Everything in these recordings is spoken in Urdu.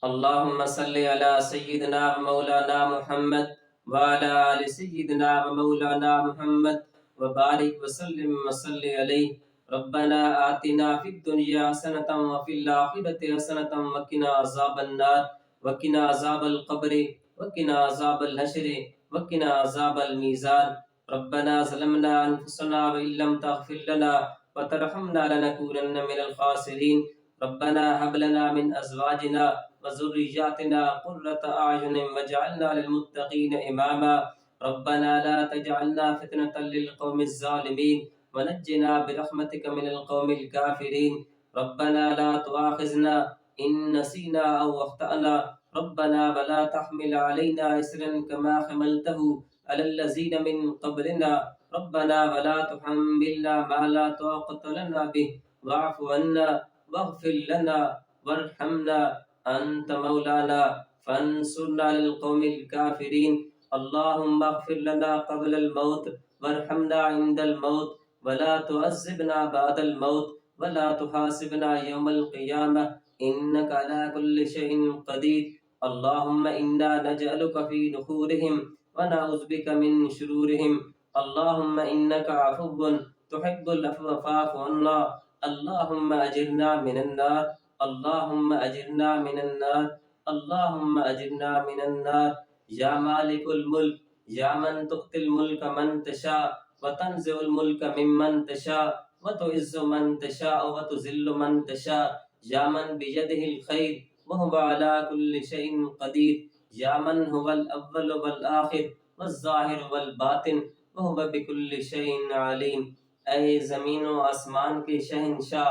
اللهم صل على سيدنا ومولانا محمد وعلى آل سيدنا ومولانا محمد وبارك وسلم وصل عليه. ربنا آتنا في الدنيا حسنة وفي الآخرة حسنة وقنا عذاب النار وقنا عذاب القبر وقنا عذاب الحشر وقنا عذاب الميزان. ربنا ظلمنا أنفسنا وإن لم تغفر لنا وترحمنا لنكونن من الخاسرين. ربنا هب لنا من أزواجنا وذرياتنا قرة أعين واجعلنا للمتقين إماما. ربنا لا تجعلنا فتنة للقوم الظالمين ونجنا برحمتك من القوم الكافرين. ربنا لا تؤاخذنا إن نسينا أو أخطأنا. ربنا ولا تحمل علينا إصرا كما حملته على الذين من قبلنا. ربنا ولا تحملنا ما لا طاقة لنا به واعف عنا واغفر لنا وارحمنا أنت مولانا فانصرنا للقوم الكافرين. اللهم اغفر لنا قبل الموت وارحمنا عند الموت ولا تعذبنا بعد الموت ولا تحاسبنا يوم القيامة إنك على كل شيء قدير. اللهم إنا نجعلك في نحورهم ونعوذ بك من شرورهم. اللهم إنك عفو تحب العفو فاعف عنا. اللهم أجرنا من النار. اللهم أجرنا من النار. اللهم أجرنا من النار. یا مالک الملک یا من تؤتی الملک من تشاء وتنزع الملک ممن تشاء وتعز من تشاء وتذل من تشاء. یا من بیدہ الخیر وهو على كل شيء قدیر. یا من هو الاول والآخر والظاہر والباطن وهو بكل شيء علیم. اے زمین و آسمان کے شہنشاہ،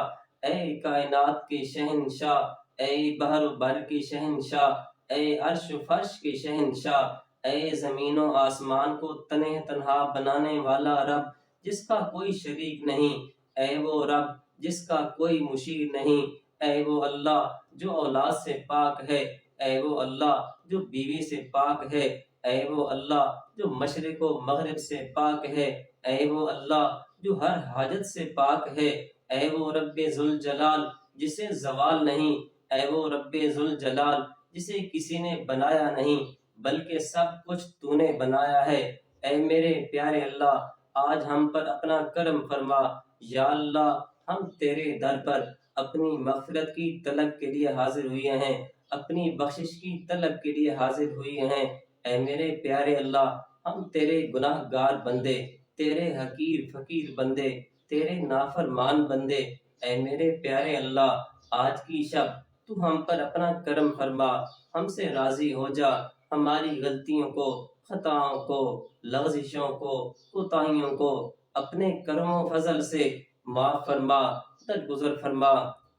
اے کائنات کے شہنشاہ، اے بحر و بر کے شہنشاہ، اے عرش و فرش کے شہنشاہ، اے زمین و آسمان کو تنہ تنہا بنانے والا رب جس کا کوئی شریک نہیں، اے وہ رب جس کا کوئی مشیر نہیں، اے وہ اللہ جو اولاد سے پاک ہے، اے وہ اللہ جو بیوی سے پاک ہے، اے وہ اللہ جو مشرق و مغرب سے پاک ہے، اے وہ اللہ جو ہر حاجت سے پاک ہے، اے وہ رب ذوالجلال جسے زوال نہیں، اے وہ رب ذوالجلال جسے کسی نے بنایا نہیں بلکہ سب کچھ تو نے بنایا ہے۔ اے میرے پیارے اللہ، آج ہم پر اپنا کرم فرما۔ یا اللہ، ہم تیرے در پر اپنی مغفرت کی طلب کے لیے حاضر ہوئے ہیں، اپنی بخشش کی طلب کے لیے حاضر ہوئے ہیں۔ اے میرے پیارے اللہ، ہم تیرے گناہ گار بندے، تیرے حقیر فقیر بندے، تیرے نافرمان بندے، اے میرے پیارے اللہ، آج کی شب تو ہم پر اپنا کرم فرما، ہم سے راضی ہو جا، ہماری غلطیوں کو، خطاؤں کو، لغزشوں کو، کوتاہیوں کو اپنے کرم و فضل سے معاف فرما، درگزر فرما۔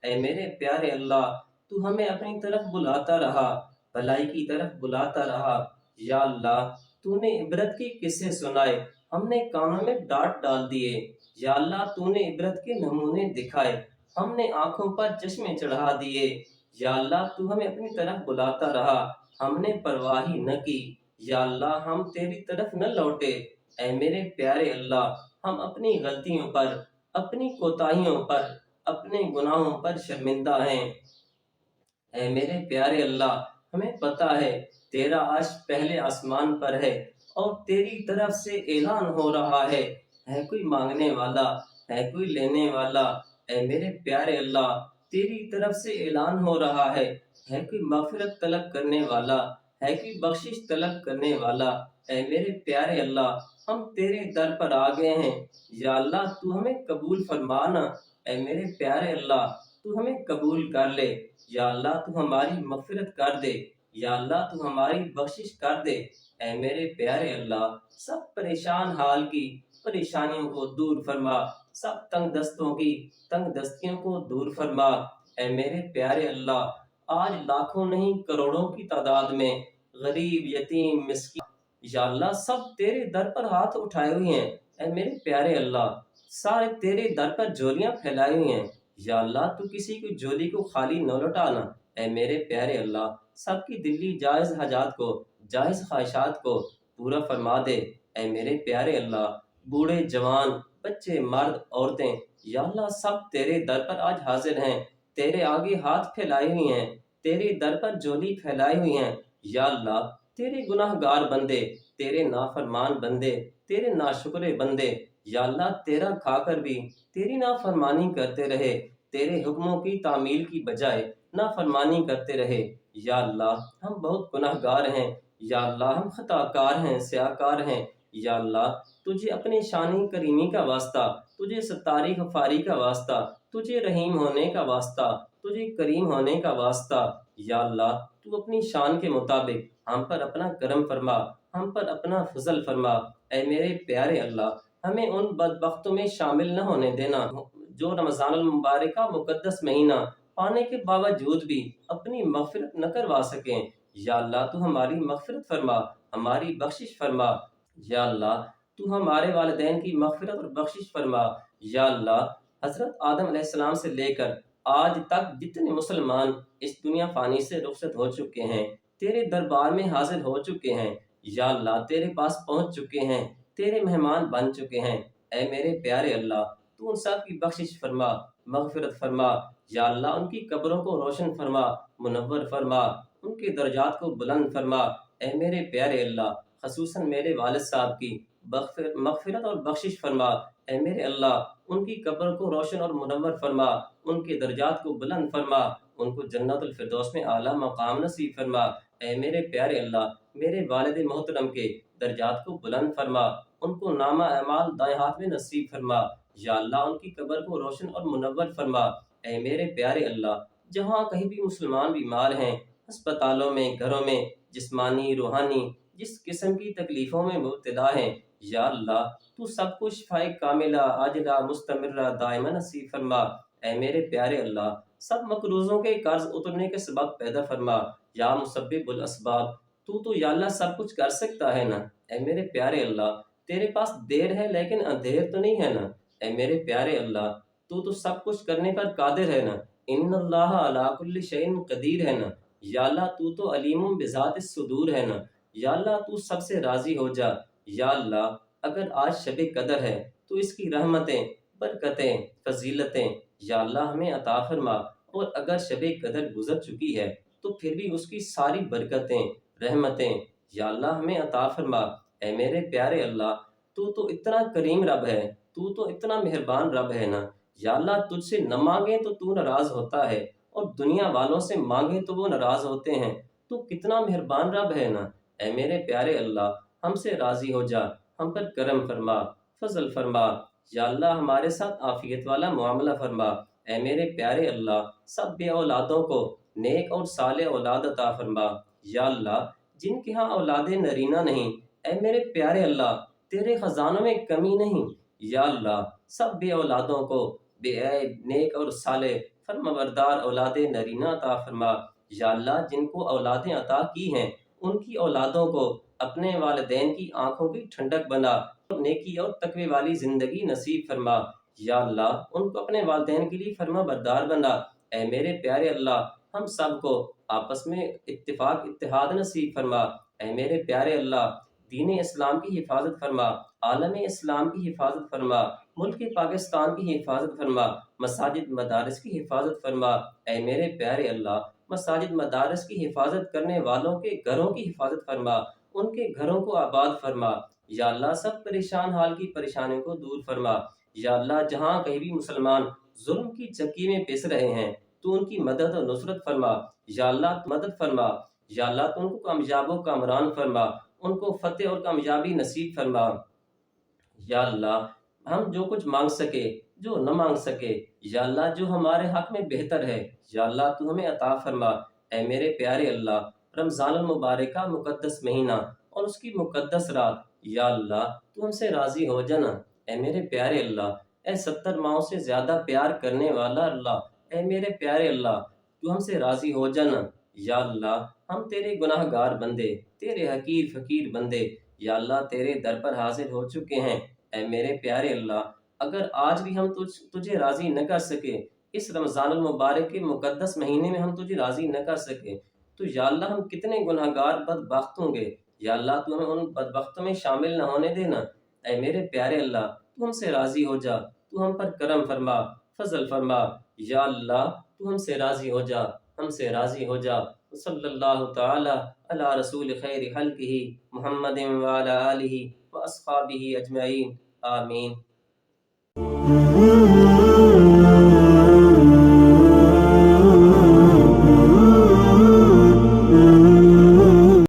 اے میرے پیارے اللہ، تو ہمیں اپنی طرف بلاتا رہا، بھلائی کی طرف بلاتا رہا۔ یا اللہ، تو نے عبرت کے قصے سنائے، ہم نے کانوں میں ڈانٹ ڈال دیے۔ یا اللہ، تو نے عبرت کے نمونے دکھائے، ہم نے آنکھوں پر چشمے چڑھا دیے۔ یا اللہ، تو ہمیں اپنی طرف بلاتا رہا، ہم نے پرواہ ہی نہ کی۔ یا اللہ، ہم تیری طرف نہ لوٹے۔ اے میرے پیارے اللہ، ہم اپنی غلطیوں پر، اپنی کوتاہیوں پر، اپنے گناہوں پر شرمندہ ہیں۔ اے میرے پیارے اللہ، ہمیں پتہ ہے تیرا عرش پہلے آسمان پر ہے اور تیری طرف سے اعلان ہو رہا ہے کوئی مانگنے والا، ہے کوئی لینے والا۔ اے میرے پیارے اللہ، تیری طرف سے اعلان ہو رہا ہے کوئی مغفرت طلب کرنے والا، ہے کوئی بخشش طلب کرنے والا۔ اے میرے پیارے اللہ، ہم تیرے در پر آ گئے ہیں۔ یا اللہ، تو ہمیں قبول فرمانا۔ اے میرے پیارے اللہ، تو ہمیں قبول کر لے۔ یا اللہ، تو ہماری مغفرت کر دے۔ یا اللہ، تو ہماری بخشش کر دے۔ اے میرے پیارے اللہ، سب پریشان حال کی پریشانیوں کو دور فرما، سب تنگ دستوں کی تنگ دستیوں کو دور فرما۔ اے میرے پیارے اللہ، آج لاکھوں نہیں کروڑوں کی تعداد میں غریب، یتیم، مسکین، یا اللہ، سب تیرے در پر ہاتھ اٹھائے ہوئے ہیں۔ اے میرے پیارے اللہ، سارے تیرے در پر جولیاں پھیلائے ہوئے ہیں۔ یا اللہ، تو کسی کی جولی کو خالی نہ لوٹانا۔ اے میرے پیارے اللہ، سب کی دلی جائز حاجات کو، جائز خواہشات کو پورا فرما دے۔ اے میرے پیارے اللہ، بوڑھے جوان، بچے، مرد، عورتیں، یا اللہ، سب تیرے در پر آج حاضر ہیں، تیرے آگے ہاتھ پھیلائے ہوئے ہیں۔ تیرے در پر جھولی پھیلائی ہوئی ہیں۔ یا اللہ تیرے گناہ گار بندے، تیرے نافرمان بندے، تیرے ناشکرے بندے، یا اللہ تیرا کھا کر بھی تیری نافرمانی کرتے رہے، تیرے حکموں کی تعمیل کی بجائے نافرمانی کرتے رہے۔ یا اللہ ہم بہت گناہ گار ہیں، یا اللہ ہم خطا کار ہیں، سیاہ کار ہیں۔ یا اللہ تجھے اپنے شانی کریمی کا واسطہ، تجھے ستاری غفاری کا واسطہ، تجھے رحیم ہونے کا واسطہ، تجھے کریم ہونے کا واسطہ، یا اللہ تو اپنی شان کے مطابق ہم پر اپنا کرم فرما، ہم پر اپنا فضل فرما۔ اے میرے پیارے اللہ ہمیں ان بدبختوں میں شامل نہ ہونے دینا جو رمضان المبارک کا مقدس مہینہ پانے کے باوجود بھی اپنی مغفرت نہ کروا سکیں۔ یا اللہ تو ہماری مغفرت فرما، ہماری بخشش فرما۔ یا اللہ تو ہمارے والدین کی مغفرت اور بخشش فرما۔ یا اللہ حضرت آدم علیہ السلام سے لے کر آج تک جتنے مسلمان اس دنیا فانی سے رخصت ہو چکے ہیں، تیرے دربار میں حاضر ہو چکے ہیں، یا اللہ تیرے پاس پہنچ چکے ہیں، تیرے مہمان بن چکے ہیں، اے میرے پیارے اللہ تو ان سب کی بخشش فرما، مغفرت فرما۔ یا اللہ ان کی قبروں کو روشن فرما، منور فرما، ان کے درجات کو بلند فرما۔ اے میرے پیارے اللہ خصوصاً میرے والد صاحب کی مغفرت اور بخشش فرما۔ اے میرے اللہ ان کی قبر کو روشن اور منور فرما، ان کے درجات کو بلند فرما، ان کو جنت الفردوس میں اعلیٰ مقام نصیب فرما۔ اے میرے پیارے اللہ میرے والد محترم کے درجات کو بلند فرما، ان کو نامہ اعمال دائیں ہاتھ میں نصیب فرما۔ یا اللہ ان کی قبر کو روشن اور منور فرما۔ اے میرے پیارے اللہ جہاں کہیں بھی مسلمان بیمار ہیں، ہسپتالوں میں، گھروں میں، جسمانی روحانی جس قسم کی تکلیفوں میں مبتلا ہیں، یا اللہ تو سب کو شفائے کاملہ عاجلہ مستمرہ دائمہ نصیب فرما۔ اے میرے پیارے اللہ سب مقروضوں کے قرض اترنے کے سبب پیدا فرما۔ یا مسبب الاسباب تو یا اللہ سب کچھ کر سکتا ہے نا۔ اے میرے پیارے اللہ تیرے پاس دیر ہے لیکن اندھیر تو نہیں ہے نا۔ اے میرے پیارے اللہ تو سب کچھ کرنے پر قادر ہے نا۔ ان اللہ علی کل شیء قدیر ہے نا۔ یا اللہ تو علیم بذات الصدور ہے نا۔ یا اللہ تو سب سے راضی ہو جا۔ یا اللہ اگر آج شب قدر ہے تو اس کی رحمتیں، برکتیں، فضیلتیں یا اللہ ہمیں عطا فرما، اور اگر شب قدر گزر چکی ہے تو پھر بھی اس کی ساری برکتیں، رحمتیں یا اللہ ہمیں عطا فرما۔ اے میرے پیارے اللہ تو اتنا کریم رب ہے، تو اتنا مہربان رب ہے نا۔ یا اللہ تجھ سے نہ مانگیں تو ناراض ہوتا ہے، اور دنیا والوں سے مانگیں تو وہ ناراض ہوتے ہیں۔ تو کتنا مہربان رب ہے نا۔ اے میرے پیارے اللہ ہم سے راضی ہو جا، ہم پر کرم فرما، فضل فرما۔ یا اللہ ہمارے ساتھ عافیت والا معاملہ فرما۔ اے میرے پیارے اللہ سب بے اولادوں کو نیک اور صالح اولاد عطا فرما۔ یا اللہ جن کے ہاں اولاد نرینہ نہیں، اے میرے پیارے اللہ تیرے خزانوں میں کمی نہیں، یا اللہ سب بے اولادوں کو بے عیب نیک اور صالح فرمانبردار اولاد نرینہ عطا فرما۔ یا اللہ جن کو اولادیں عطا کی ہیں ان کی اولادوں کو اپنے والدین کی آنکھوں کی ٹھنڈک بنا، نیکی اور تقوی والی زندگی نصیب فرما۔ یا اللہ ان کو اپنے والدین کے لیے فرما بردار بنا۔ اے میرے پیارے اللہ ہم سب کو آپس میں اتفاق اتحاد نصیب فرما۔ اے میرے پیارے اللہ دین اسلام کی حفاظت فرما، عالم اسلام کی حفاظت فرما، ملک پاکستان کی حفاظت فرما، مساجد مدارس کی حفاظت فرما۔ اے میرے پیارے اللہ مساجد مدارس کی حفاظت کرنے والوں کے گھروں کی حفاظت فرما، ان کے گھروں کو آباد فرما۔ یا اللہ سب پریشان حال کی پریشانیوں کو دور فرما۔ یا اللہ جہاں کہیں بھی مسلمان ظلم کی چکی میں پس رہے ہیں تو ان کی مدد اور نصرت فرما۔ یا اللہ مدد فرما۔ یا اللہ تو ان کو کامیاب و کامران فرما، ان کو فتح اور کامیابی نصیب فرما۔ یا اللہ ہم جو کچھ مانگ سکے، جو نہ مانگ سکے، یا اللہ جو ہمارے حق میں بہتر ہے، یا اللہ تو ہمیں عطا فرما۔ اے میرے پیارے اللہ رمضان المبارک کا مقدس مہینہ اور اس کی مقدس رات، یا اللہ تو ہم سے راضی ہو جانا۔ اے میرے پیارے اللہ اے 70 ماہوں سے زیادہ پیار کرنے والا اللہ، اے میرے پیارے اللہ تو ہم سے راضی ہو جانا۔ یا اللہ ہم تیرے گناہ گار بندے، تیرے حقیر فقیر بندے، یا اللہ تیرے در پر حاضر ہو چکے ہیں۔ اے میرے پیارے اللہ اگر آج بھی ہم تجھے راضی نہ کر سکے، اس رمضان المبارک کے مقدس مہینے میں ہم تجھے راضی نہ کر سکے، تو یا اللہ ہم کتنے گناہ گار بدبخت ہوں گے۔ یا اللہ تو ہمیں ان بدبختوں میں شامل نہ ہونے دینا۔ اے میرے پیارے اللہ تو ہم سے راضی ہو جا، تو ہم پر کرم فرما، فضل فرما۔ یا اللہ تو ہم سے راضی ہو جا، ہم سے راضی ہو جا۔ صلی اللہ تعالی علی رسول خیر خلقہ محمد وعلی آلہ واصحابہ اجمعین، آمین۔